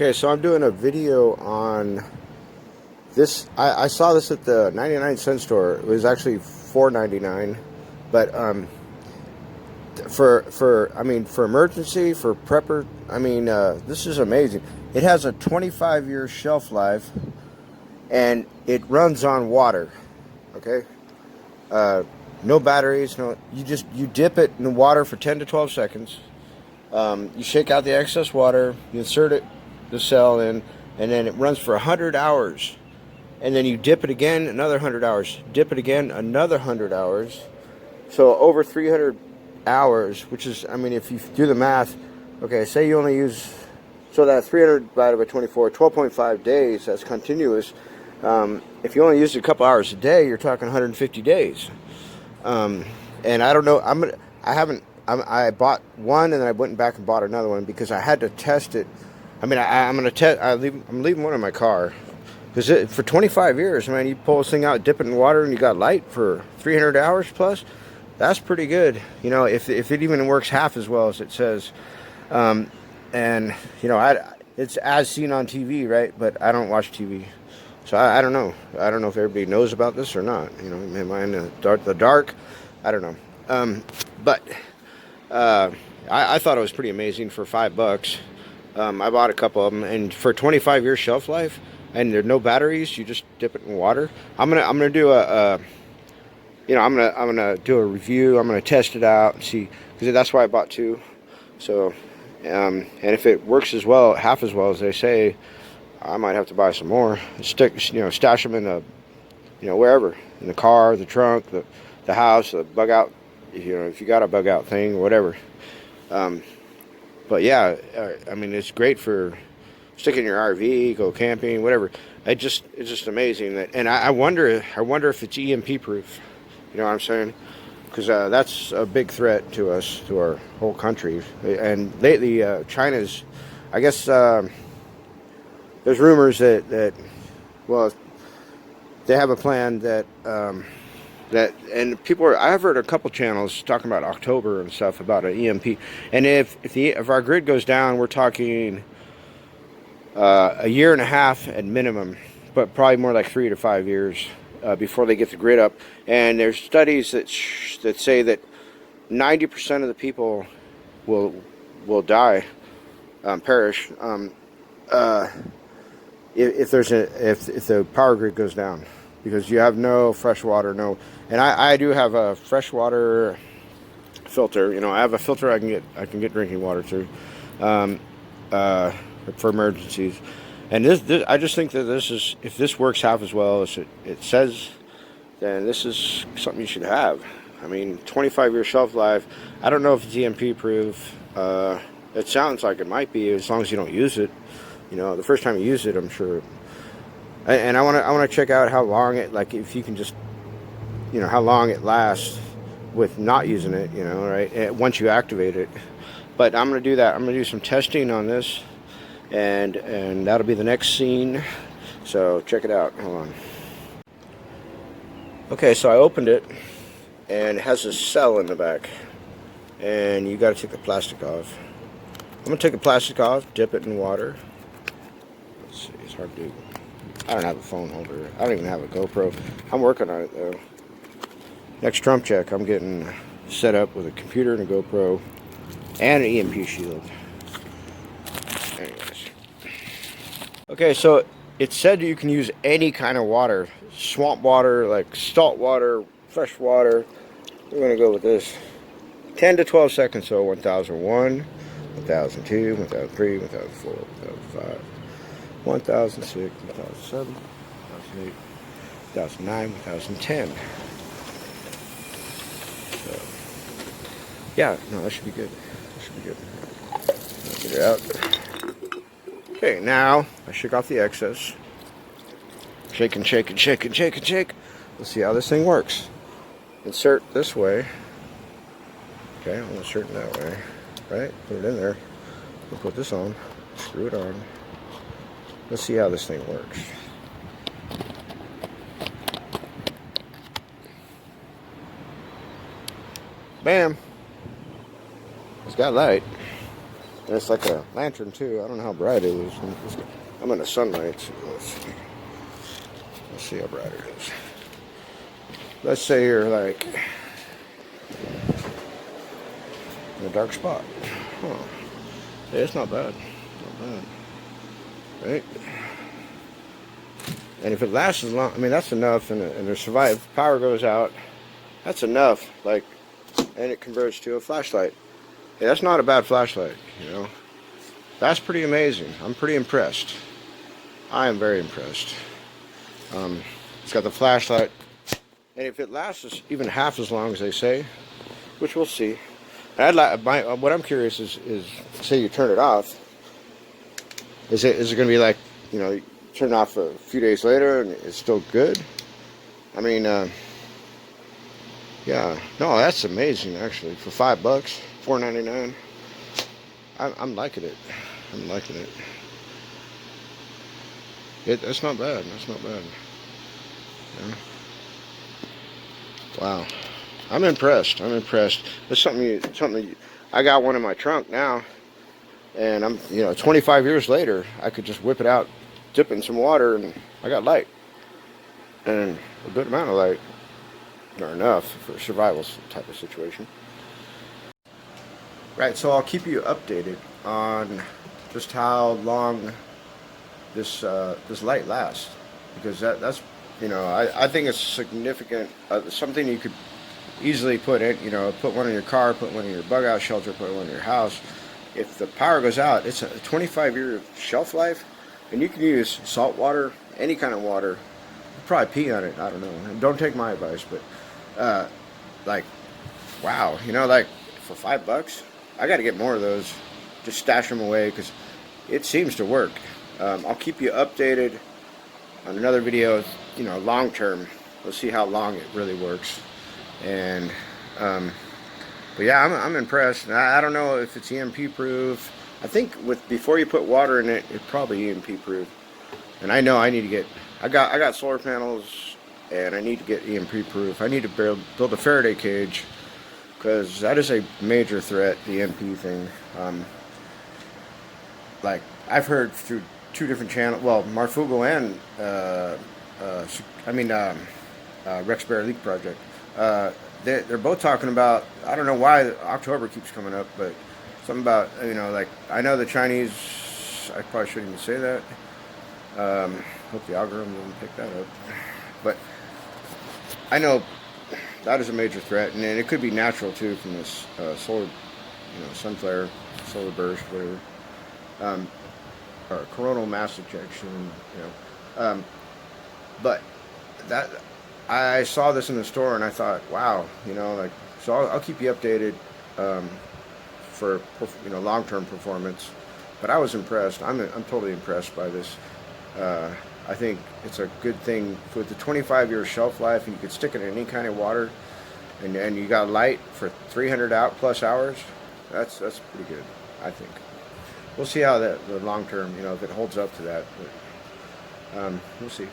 Okay, so I'm doing a video on this. I saw this at the 99-cent store. It was actually $4.99, but for emergency, for prepper, this is amazing. It has a 25-year shelf life, and it runs on water. Okay, no batteries. No, you dip it in the water for 10 to 12 seconds. You shake out the excess water. You insert the cell in, and then it runs for 100 hours. And then you dip it again, another 100 hours. Dip it again, another 100 hours. So over 300 hours, which is, if you do the math, okay, say you only use, so that 300 divided by 24, 12.5 days, that's continuous. If you only use it a couple hours a day, you're talking 150 days. And I don't know, I bought one and then I went back and bought another one because I had to test it. I'm leaving one in my car. Because for 25 years, man, you pull this thing out, dip it in water, and you got light for 300 hours plus. That's pretty good. You know, if it even works half as well as it says. It's as seen on TV, right? But I don't watch TV. So I don't know. I don't know if everybody knows about this or not. You know, am I in the dark? I don't know. I thought it was pretty amazing for $5. I bought a couple of them, and for 25 year shelf life, and there's no batteries. You just dip it in water. I'm gonna do I'm gonna do a review. I'm gonna test it out and see, because that's why I bought two. So, and if it works as well, half as well as they say, I might have to buy some more. Stash them in wherever, in the car, the trunk, the house, the bug out. If you got a bug out thing or whatever. But yeah, it's great for stick in your RV, go camping, whatever. It's just amazing that, and I wonder if it's EMP proof. You know what I'm saying? Because that's a big threat to us, to our whole country. And lately, China's, I guess, there's rumors that they have a plan that and I've heard a couple channels talking about October and stuff about an EMP. And if our grid goes down, we're talking a year and a half at minimum, but probably more like 3 to 5 years before they get the grid up. And there's studies that say that 90% of the people will die, perish, if the power grid goes down, because you have no fresh water, and I do have a fresh water filter. I have a filter I can get drinking water through. For emergencies, and this I just think that if this works half as well as it says, then this is something you should have. 25-year shelf life. I don't know if it's EMP proof. It sounds like it might be, as long as you don't use it. The first time you use it, I'm sure. And I want to check out how long if you can just, how long it lasts with not using it. Right, once you activate it. But I'm going to do that. I'm going to do some testing on this. And that'll be the next scene. So check it out. Hold on. Okay, so I opened it, and it has a cell in the back, and you got to take the plastic off. I'm gonna take the plastic off, dip it in water. Let's see, it's hard to do. I don't have a phone holder. I don't even have a GoPro. I'm working on it though. Next Trump check, I'm getting set up with a computer and a GoPro and an EMP shield. Anyways. Okay, so it said you can use any kind of water. Swamp water, like salt water, fresh water. We're going to go with this. 10 to 12 seconds, so 1001, 1002, 1003, 1004, 1005, 1006, 1007, 1008, 1009, 1010. So, yeah, no, that should be good. That should be good. Get it out. Okay, now I shake off the excess. Shake and shake and shake and shake and shake. Let's see how this thing works. Insert this way. Okay, I'm inserting that way. Right? Put it in there. We'll put this on. Screw it on. Let's see how this thing works. Bam! It's got light. And it's like a lantern too. I don't know how bright it is. I'm in the sunlight. So let's see how bright it is. Let's say you're like in a dark spot. Huh. Yeah, it's not bad. Not bad. Right? And if it lasts as long, I mean, that's enough, and the survive, power goes out, that's enough, like, and it converts to a flashlight. Yeah, that's not a bad flashlight, you know. That's pretty amazing. I'm pretty impressed. I am very impressed. It's got the flashlight, and if it lasts even half as long as they say, which we'll see. What I'm curious is, say you turn it off, is it going to be like, you know, turn it off a few days later and it's still good? I mean, yeah, no, that's amazing actually. For $5, $4.99, I'm liking it. I'm liking it. That's not bad. That's not bad. Yeah. Wow, I'm impressed. I'm impressed. It's something. I got one in my trunk now, and I'm, you know, 25 years later, I could just whip it out, dip in some water, and I got light, and a good amount of light, or enough for a survival type of situation. Right. So I'll keep you updated on just how long this light lasts, because that's, you know, I think it's significant. Something you could easily put in, you know, put one in your car, put one in your bug out shelter, put one in your house. If the power goes out, it's a 25-year shelf life, and you can use salt water, any kind of water. You'll probably pee on it. I don't know. And don't take my advice, but like, wow, you know, like for $5, I got to get more of those. Just stash them away because it seems to work. I'll keep you updated on another video, you know, long term. We'll see how long it really works. And but yeah, I'm impressed. I don't know if it's EMP proof. I think before you put water in it, it's probably EMP proof. And I know I need to get. I got solar panels, and I need to get EMP proof. I need to build a Faraday cage, because that is a major threat. The EMP thing. Like I've heard through 2 different channels. Well, Marfugo and Rex Bear Leak Project. They're both talking about, I don't know why October keeps coming up, but something about, you know, like, I know the Chinese, I probably shouldn't even say that. Hope the algorithm doesn't pick that up. But I know that is a major threat, and it could be natural too from this solar, you know, sun flare, solar burst, whatever. Or coronal mass ejection, you know. But that, I saw this in the store and I thought, wow, you know, like, so I'll keep you updated for, you know, long-term performance. But I was impressed. I'm totally impressed by this. I think it's a good thing with the 25-year shelf life, and you could stick it in any kind of water, and you got light for 300 plus hours. That's pretty good, I think. We'll see how the long term, you know, if it holds up to that. But, we'll see.